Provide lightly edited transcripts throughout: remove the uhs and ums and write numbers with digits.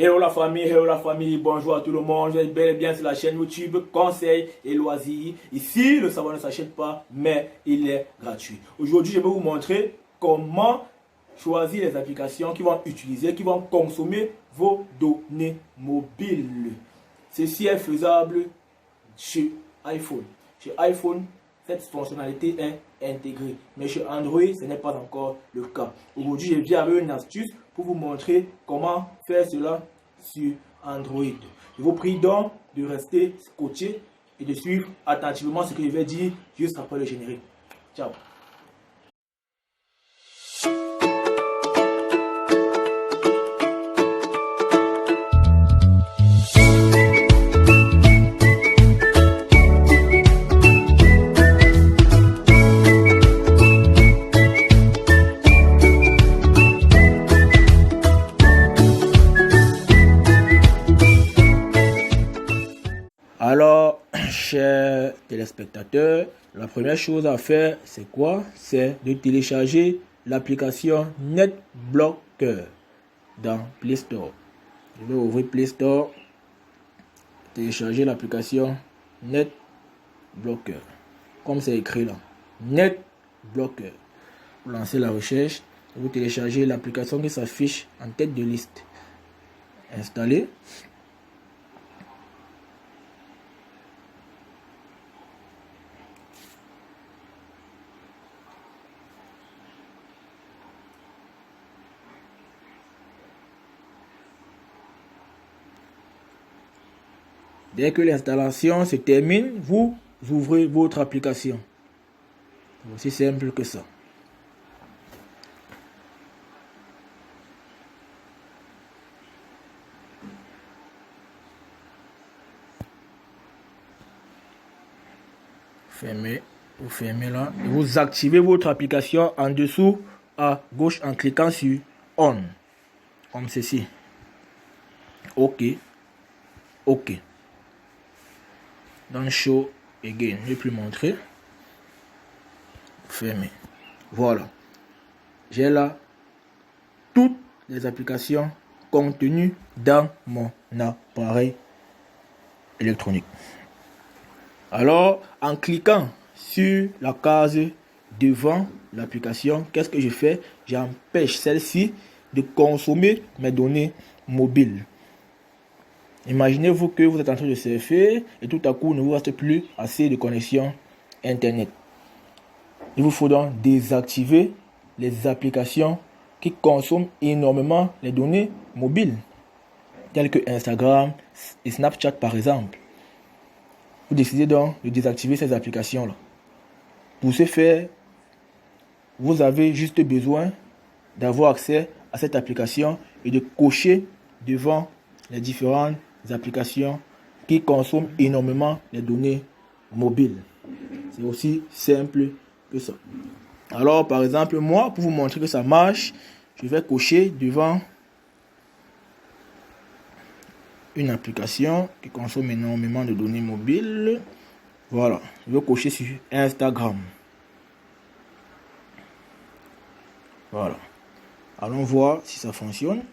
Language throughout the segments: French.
hello la famille, bonjour à tout le monde, vous êtes bel et bien sur la chaîne YouTube Conseils et Loisirs. Ici, le savon ne s'achète pas, mais il est gratuit. Aujourd'hui, je vais vous montrer comment choisir les applications qui vont utiliser, qui vont consommer vos données mobiles. Ceci est faisable chez iPhone. Chez iPhone, cette fonctionnalité est intégrée, mais chez Android, ce n'est pas encore le cas. Aujourd'hui, je viens avec une astuce pour vous montrer comment faire cela sur Android. Je vous prie donc de rester scotché et de suivre attentivement ce que je vais dire juste après le générique. Ciao. Alors, chers téléspectateurs, la première chose à faire, c'est quoi? C'est de télécharger l'application NetBlocker dans Play Store. Je vais ouvrir Play Store, télécharger l'application NetBlocker, comme c'est écrit là. NetBlocker. Vous lancez la recherche, vous téléchargez l'application qui s'affiche en tête de liste. Installez. Dès que l'installation se termine, vous ouvrez votre application. C'est aussi simple que ça. Vous fermez là. Et vous activez votre application en dessous à gauche en cliquant sur On. Comme ceci. OK. OK. Dans Show Again, je ne vais plus montrer. Fermez. Voilà. J'ai là toutes les applications contenues dans mon appareil électronique. Alors, en cliquant sur la case devant l'application, qu'est-ce que je fais? J'empêche celle-ci de consommer mes données mobiles. Imaginez-vous que vous êtes en train de surfer et tout à coup, il ne vous reste plus assez de connexion Internet. Il vous faut donc désactiver les applications qui consomment énormément les données mobiles, telles que Instagram et Snapchat par exemple. Vous décidez donc de désactiver ces applications-là. Pour ce faire, vous avez juste besoin d'avoir accès à cette application et de cocher devant les différentes applications qui consomment énormément les données mobiles. C'est aussi simple que ça. Alors, par exemple, moi, pour vous montrer que ça marche, je vais cocher devant une application qui consomme énormément de données mobiles. Voilà, je vais cocher sur Instagram. Voilà. Allons voir si ça fonctionne.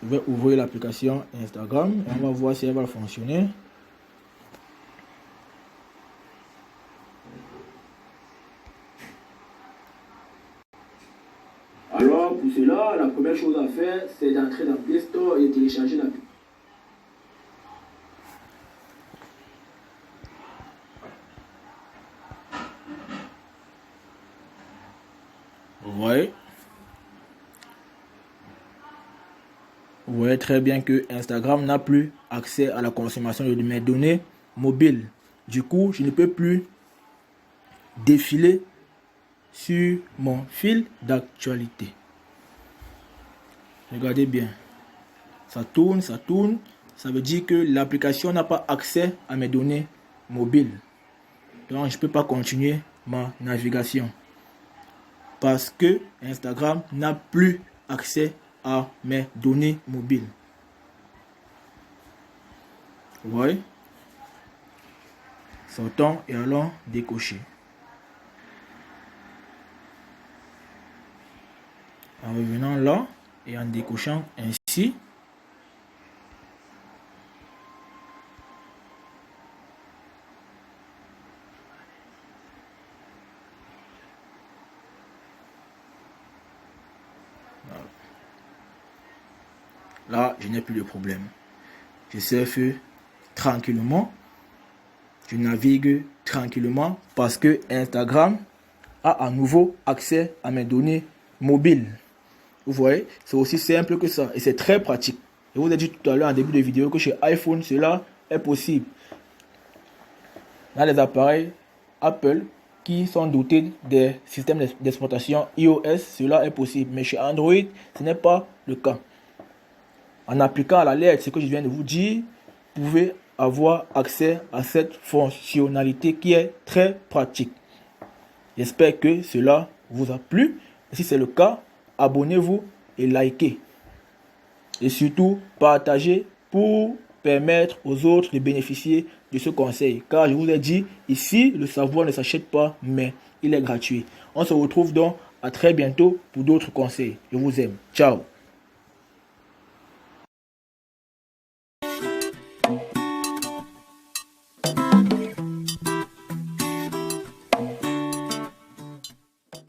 Je vais ouvrir l'application Instagram et on va voir si elle va fonctionner. Alors, pour cela, la première chose à faire, c'est d'entrer dans Play Store et de télécharger l'application. Vous voyez très bien que Instagram n'a plus accès à la consommation de mes données mobiles. Du coup, je ne peux plus défiler sur mon fil d'actualité. Regardez bien. Ça tourne, ça tourne. Ça veut dire que l'application n'a pas accès à mes données mobiles. Donc, je ne peux pas continuer ma navigation. Parce que Instagram n'a plus accès à mes données mobiles. Vous voyez? Sortons et allons décocher. En revenant là et en décochant ainsi. ici. Là, je n'ai plus de problème. Je surfe tranquillement. Je navigue tranquillement parce que Instagram a à nouveau accès à mes données mobiles. Vous voyez, c'est aussi simple que ça et c'est très pratique. Je vous ai dit tout à l'heure en début de vidéo que chez iPhone, cela est possible. Dans les appareils Apple qui sont dotés des systèmes d'exploitation iOS, cela est possible. Mais chez Android, ce n'est pas le cas. En appliquant à la lettre ce que je viens de vous dire, vous pouvez avoir accès à cette fonctionnalité qui est très pratique. J'espère que cela vous a plu. Et si c'est le cas, abonnez-vous et likez. Et surtout, partagez pour permettre aux autres de bénéficier de ce conseil. Car je vous ai dit, ici, le savoir ne s'achète pas, mais il est gratuit. On se retrouve donc à très bientôt pour d'autres conseils. Je vous aime. Ciao.